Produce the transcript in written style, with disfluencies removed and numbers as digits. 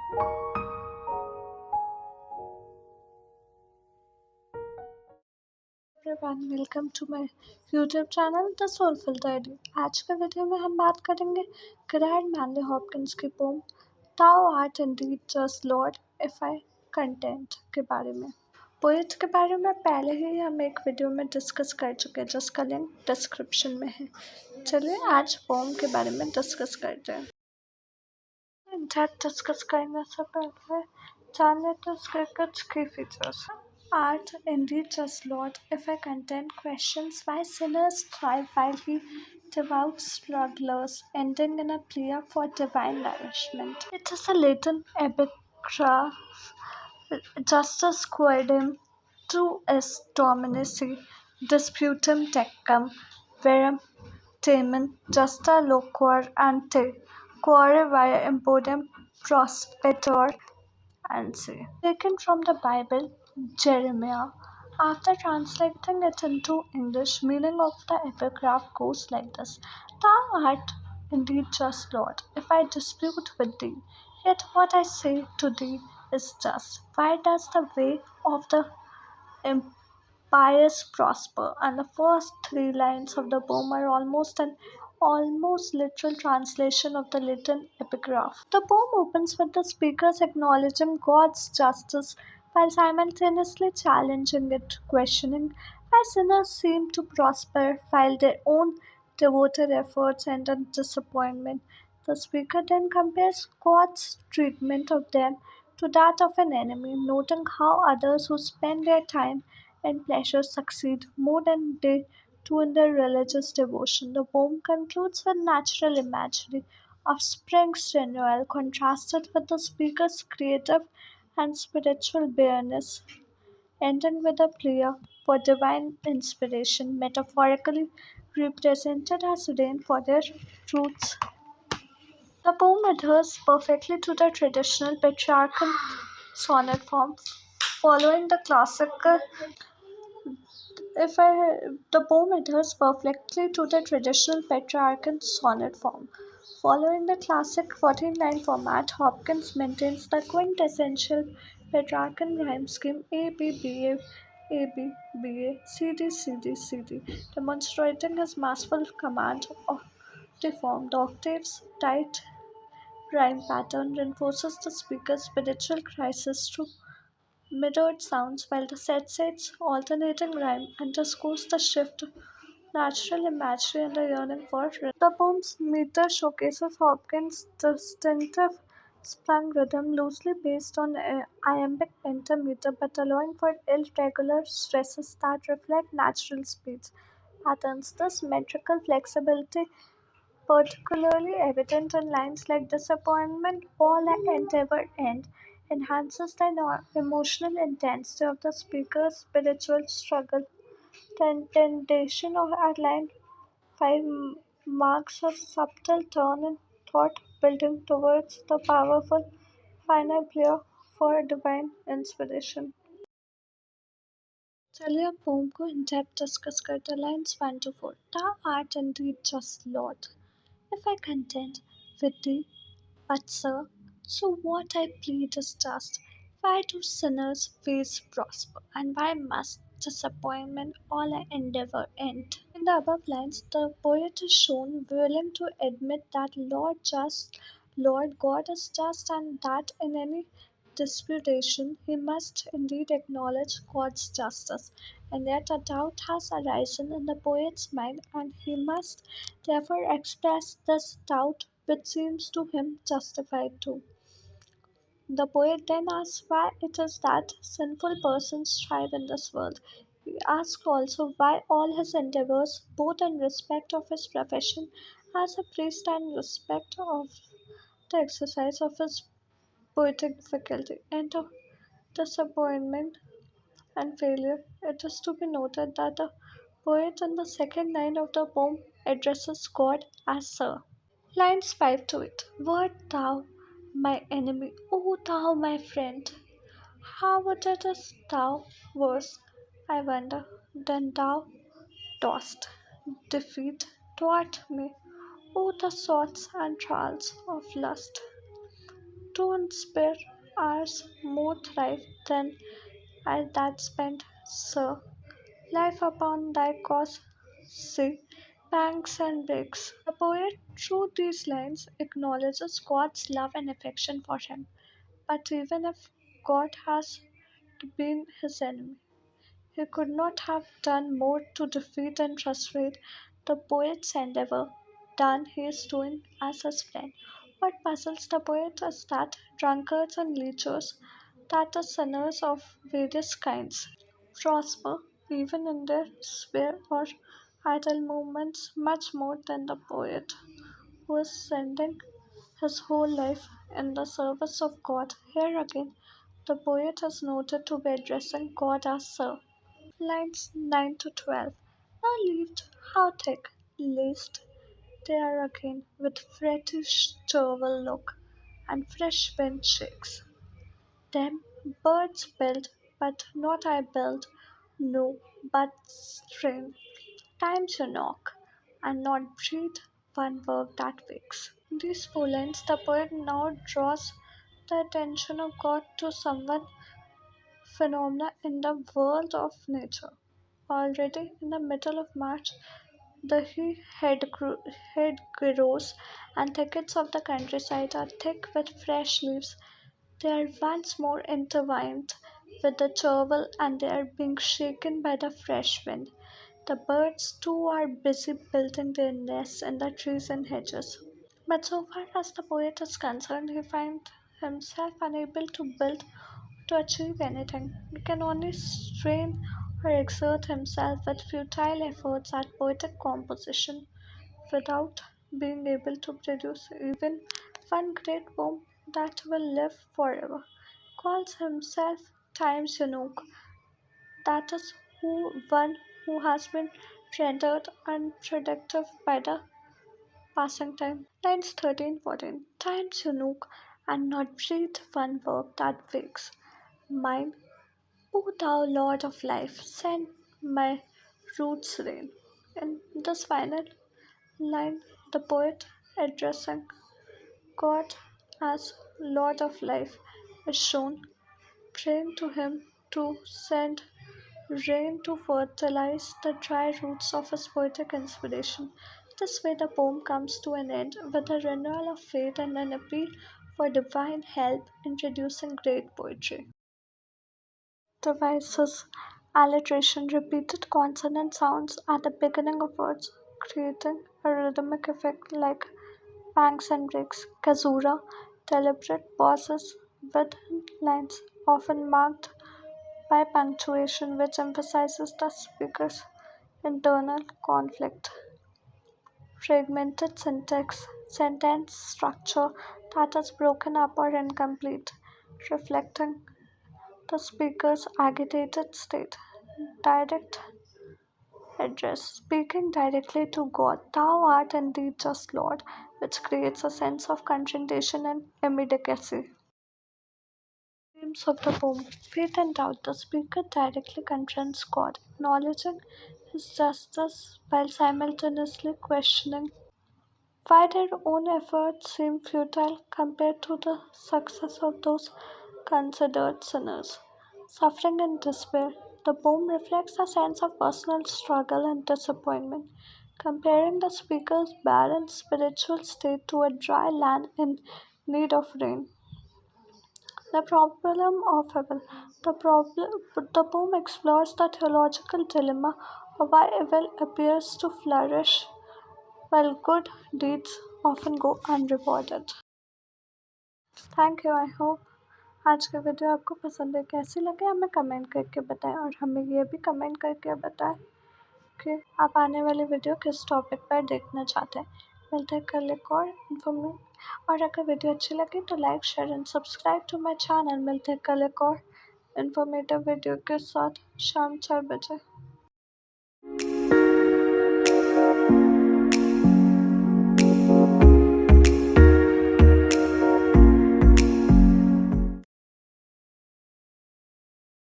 Everyone welcome to my YouTube channel the soulful diary. आज के video में हम बात करेंगे ग्रैंड मैनली हॉपकिंस की poem thou art indeed just lord if I contend के बारे में। पोएट के बारे में पहले ही हम एक वीडियो में डिस्कस कर चुके हैं जिसका लिंक डिस्क्रिप्शन में है। चलिए आज पोम के बारे में डिस्कस करते हैं। डिस्कस करने से पहले जान लेते हैं उसके कुछ की features. Art indeed just Lord, if I contend questions why sinners thrive while he devout strugglers, ending in a plea for divine nourishment. It is a Latin epigraph, Justus quaedam tu est dominici, disputum tecum, verum tamen justa loquor ante, quare via impodium prospector and say. Taken from the Bible, Jeremiah. After translating it into English, meaning of the epigraph goes like this: Thou art indeed just, Lord, if I dispute with thee. Yet what I say to thee is just. Why does the way of the impious prosper? And the first three lines of the poem are almost an almost literal translation of the Latin epigraph. The poem opens with the speakers acknowledging God's justice while simultaneously challenging it, questioning why sinners seem to prosper while their own devoted efforts end in disappointment. The speaker then compares God's treatment of them to that of an enemy, noting how others who spend their time and pleasure succeed more than they do in their religious devotion. The poem concludes with natural imagery of spring's renewal contrasted with the speaker's creative and spiritual bareness, ending with a plea for divine inspiration, metaphorically represented as rain for their roots. The poem adheres perfectly to the traditional patriarchal sonnet form, following the classical if I the poem adheres perfectly to the traditional Petrarchan sonnet form. Following the classic 14-line format, Hopkins maintains the quintessential Petrarchan rhyme scheme A B B A A B B A C D C D C D, demonstrating his masterful command of the form. The octaves tight rhyme pattern reinforces the speaker's spiritual crisis through metered sounds, while the set alternating rhyme underscores the shift to natural imagery and the yearning for rhythm. The poem's meter showcases Hopkins' distinctive sprung rhythm, loosely based on iambic pentameter but allowing for irregular stresses that reflect natural speeds patterns. This metrical flexibility particularly evident in lines like disappointment, all endeavor end, enhances the emotional intensity of the speaker's spiritual struggle. The intonation of at line 5 marks a subtle turn in thought, building towards the powerful final prayer for divine inspiration. चलिए अब pome को in depth discuss करते हैं lines 1 to 4. Thou art indeed just, Lord, if I contend with thee. But, sir, so what I plead is just. Why do sinners ways prosper, and why must disappointment all I endeavor end? In the above lines, the poet is shown willing to admit that Lord God is just, and that in any disputation he must indeed acknowledge God's justice. And yet a doubt has arisen in the poet's mind, and he must therefore express this doubt, which seems to him justified too. The poet then asks why it is that sinful persons thrive in this world. He asks also why all his endeavors, both in respect of his profession as a priest and in respect of the exercise of his poetic faculty, and of disappointment and failure. It is to be noted that the poet in the second line of the poem addresses God as Sir. Lines 5 to 8. Wert thou my enemy, O thou my friend? How would it is thou wast, I wonder, then thou dost defeat toward me, O the thoughts and trials of lust. Don't spare hours more thrive than I that spent, sir. Life upon thy cause, see, banks and bricks. The poet, through these lines, acknowledges God's love and affection for him. But even if God has been his enemy, he could not have done more to defeat and frustrate the poet's endeavor than he is doing as his friend. What puzzles the poet is that drunkards and leechers, that the sinners of various kinds, prosper even in their spare or idle moments much more than the poet who is sending his whole life in the service of God. Here again, the poet is noted to be addressing God as Sir. Lines 9 to 12. Now leaved how thick, laced they are again, with frettish cheerful look and fresh wind shakes. Them birds build, but not I build, no, but strain. Time to knock, and not breathe one word that wakes. In these four lines, the poet now draws the attention of God to someone phenomena in the world of nature. Already in the middle of March, the hedgerows and thickets of the countryside are thick with fresh leaves. They are once more intertwined with the shovel and they are being shaken by the fresh wind. The birds too are busy building their nests in the trees and hedges. But so far as the poet is concerned, he finds himself unable to build to achieve anything. He can only strain or exert himself with futile efforts at poetic composition without being able to produce even one great poem that will live forever. Calls himself Time's eunuch, that is one who has been rendered unproductive by the passing time. Lines 13 14. Time's eunuch, and not breathe one word that wakes. Mine, O thou Lord of life, send my roots rain. In this final line, the poet addressing God as Lord of life is shown, praying to him to send rain to fertilize the dry roots of his poetic inspiration. This way, the poem comes to an end with a renewal of faith and an appeal for divine help introducing great poetry. Devices alliteration repeated consonant sounds at the beginning of words, creating a rhythmic effect like banks and breaks. Kazura deliberate pauses within lines, often marked by punctuation, which emphasizes the speaker's internal conflict. Fragmented syntax, sentence structure that is broken up or incomplete, reflecting the speaker's agitated state. Direct address, speaking directly to God. Thou art indeed just Lord, which creates a sense of confrontation and immediacy. Themes of the poem Faith and doubt. The speaker directly confronts God, acknowledging his justice while simultaneously questioning why their own efforts seem futile compared to the success of those considered sinners. Suffering and despair. The poem reflects a sense of personal struggle and disappointment, comparing the speaker's barren spiritual state to a dry land in need of rain. The problem of evil. The poem explores the theological dilemma of why evil appears to flourish while good deeds often go unrewarded. Thank you I hope आज का video आपको पसंद है कैसी लगे हमें comment करके बताएं और हमें ये भी कमेंट करके बताएं कि आप आने वाली वीडियो किस टॉपिक पर देखना चाहते हैं मिलते हैं कल एक और इन्फॉर्मेटिव और अगर वीडियो अच्छी लगी तो like share and subscribe to my channel मिलते हैं कल एक और इन्फॉर्मेटिव वीडियो के साथ शाम 4 बजे